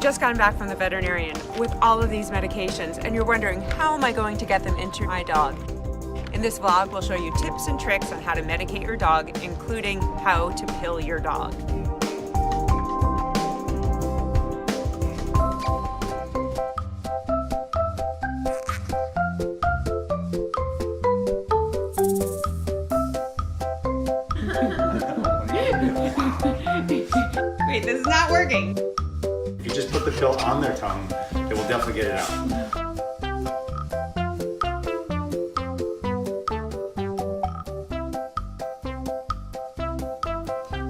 just gotten back from the veterinarian with all of these medications and you're wondering, how am I going to get them into my dog? In this vlog, we'll show you tips and tricks on how to medicate your dog, including how to pill your dog. Wait, this is not working. If you just put the pill on their tongue, it will definitely get it out.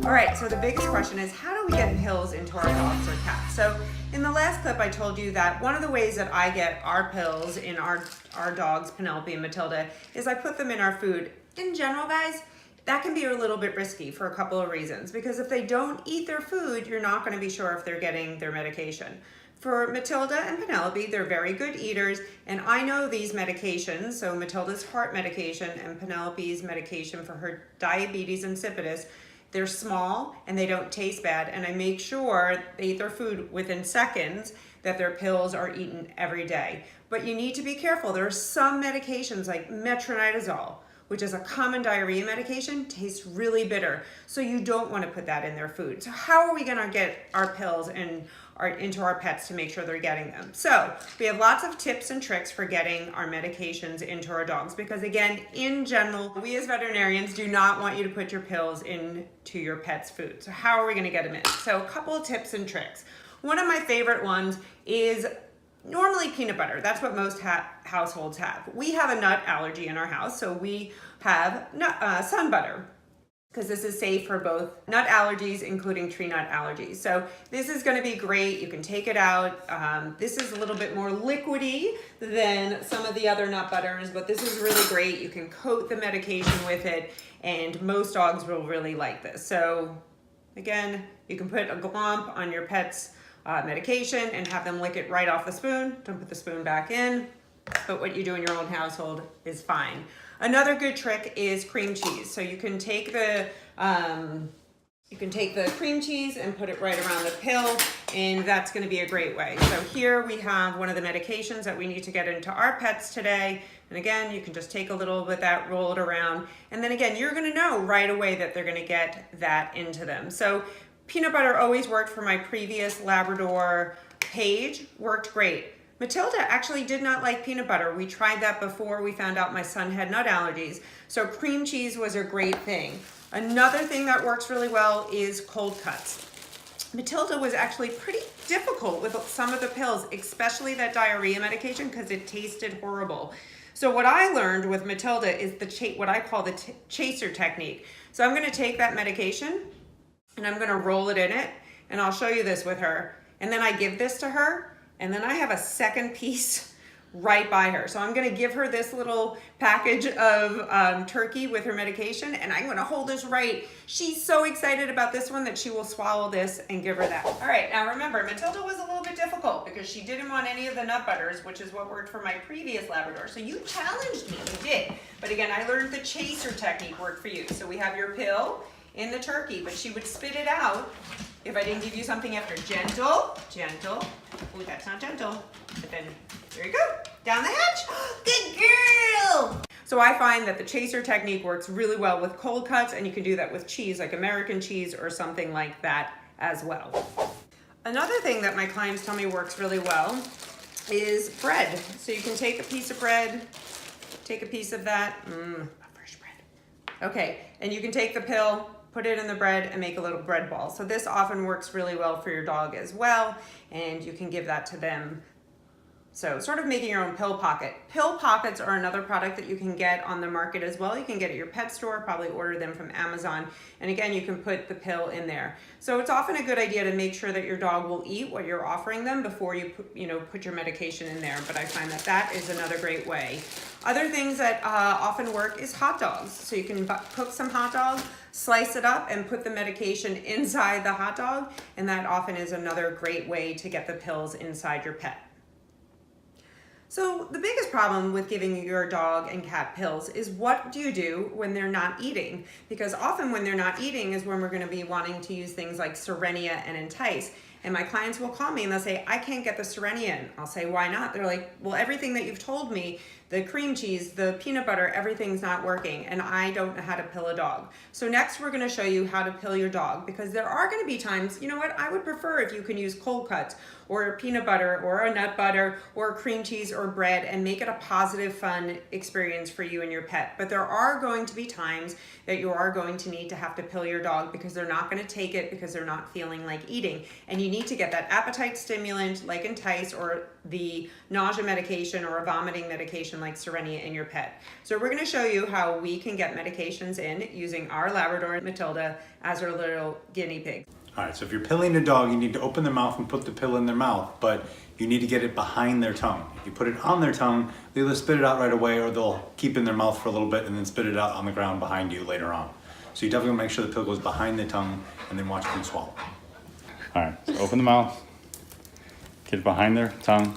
All right, so the biggest question is, how do we get pills into our dogs or cats? So in the last clip, I told you that one of the ways that I get our pills in our dogs, Penelope and Matilda, is I put them in our food. In general, guys, that can be a little bit risky for a couple of reasons, because if they don't eat their food, you're not going to be sure if they're getting their medication. For Matilda and Penelope, they're very good eaters, and I know these medications, so Matilda's heart medication and Penelope's medication for her diabetes insipidus, they're small and they don't taste bad, and I make sure they eat their food within seconds, that their pills are eaten every day. But you need to be careful. There are some medications like metronidazole, which is a common diarrhea medication, tastes really bitter. So you don't want to put that in their food. So how are we gonna get our pills into our pets to make sure they're getting them? So we have lots of tips and tricks for getting our medications into our dogs, because again, in general, we as veterinarians do not want you to put your pills into your pet's food. So how are we gonna get them in? So a couple of tips and tricks. One of my favorite ones is normally peanut butter. That's what most households have. We have a nut allergy in our house, so we have sun butter, because this is safe for both nut allergies, including tree nut allergies. So this is gonna be great. You can take it out. This is a little bit more liquidy than some of the other nut butters, but this is really great. You can coat the medication with it, and most dogs will really like this. So again, you can put a glomp on your pet's medication and have them lick it right off the spoon. Don't put the spoon back in, but what you do in your own household is fine. Another good trick is cream cheese. So you can take the cream cheese and put it right around the pill, and that's going to be a great way. So here we have one of the medications that we need to get into our pets today. And again, you can just take a little bit of that, roll it around, and then again, you're going to know right away that they're going to get that into them. So peanut butter always worked for my previous Labrador. Paige worked great. Matilda actually did not like peanut butter. We tried that before we found out my son had nut allergies. So cream cheese was a great thing. Another thing that works really well is cold cuts. Matilda was actually pretty difficult with some of the pills, especially that diarrhea medication, because it tasted horrible. So what I learned with Matilda is what I call the chaser technique. So I'm gonna take that medication and I'm gonna roll it in it, and I'll show you this with her. And then I give this to her, and then I have a second piece right by her. So I'm gonna give her this little package of turkey with her medication, and I'm gonna hold this right. She's so excited about this one that she will swallow this and give her that. All right, now remember, Matilda was a little bit difficult because she didn't want any of the nut butters, which is what worked for my previous Labrador. So you challenged me, you did. But again, I learned the chaser technique worked for you. So we have your pill in the turkey, but she would spit it out if I didn't give you something after. Gentle, gentle. Oh, that's not gentle. But then, there you go, down the hatch. Good girl! So I find that the chaser technique works really well with cold cuts, and you can do that with cheese, like American cheese or something like that as well. Another thing that my clients tell me works really well is bread. So you can take a piece of bread, take a piece of that, fresh bread. Okay, and you can take the pill, put it in the bread, and make a little bread ball. So this often works really well for your dog as well, and you can give that to them. So sort of making your own pill pocket. Pill pockets are another product that you can get on the market as well. You can get at your pet store, probably order them from Amazon. And again, you can put the pill in there. So it's often a good idea to make sure that your dog will eat what you're offering them before you put your medication in there. But I find that that is another great way. Other things that often work is hot dogs. So you can cook some hot dogs, slice it up, and put the medication inside the hot dog. And that often is another great way to get the pills inside your pet. So the biggest problem with giving your dog and cat pills is, what do you do when they're not eating? Because often when they're not eating is when we're going to be wanting to use things like Cerenia and Entice. And my clients will call me and they'll say, I can't get the Serenia in. I'll say, why not? They're like, well, everything that you've told me, the cream cheese, the peanut butter, everything's not working and I don't know how to pill a dog. So next we're gonna show you how to pill your dog, because there are gonna be times, you know what, I would prefer if you can use cold cuts or peanut butter or a nut butter or cream cheese or bread and make it a positive, fun experience for you and your pet. But there are going to be times that you are going to need to have to pill your dog because they're not gonna take it because they're not feeling like eating. And you need to get that appetite stimulant like Entice or the nausea medication or a vomiting medication like Serenia in your pet. So we're gonna show you how we can get medications in using our Labrador Matilda as our little guinea pig. All right, so if you're pilling a dog, you need to open their mouth and put the pill in their mouth, but you need to get it behind their tongue. If you put it on their tongue, they'll either spit it out right away or they'll keep it in their mouth for a little bit and then spit it out on the ground behind you later on. So you definitely want to make sure the pill goes behind the tongue and then watch them swallow. All right, so open the mouth, get it behind their tongue,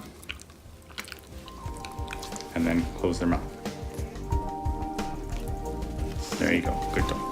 and then close their mouth. There you go, good dog.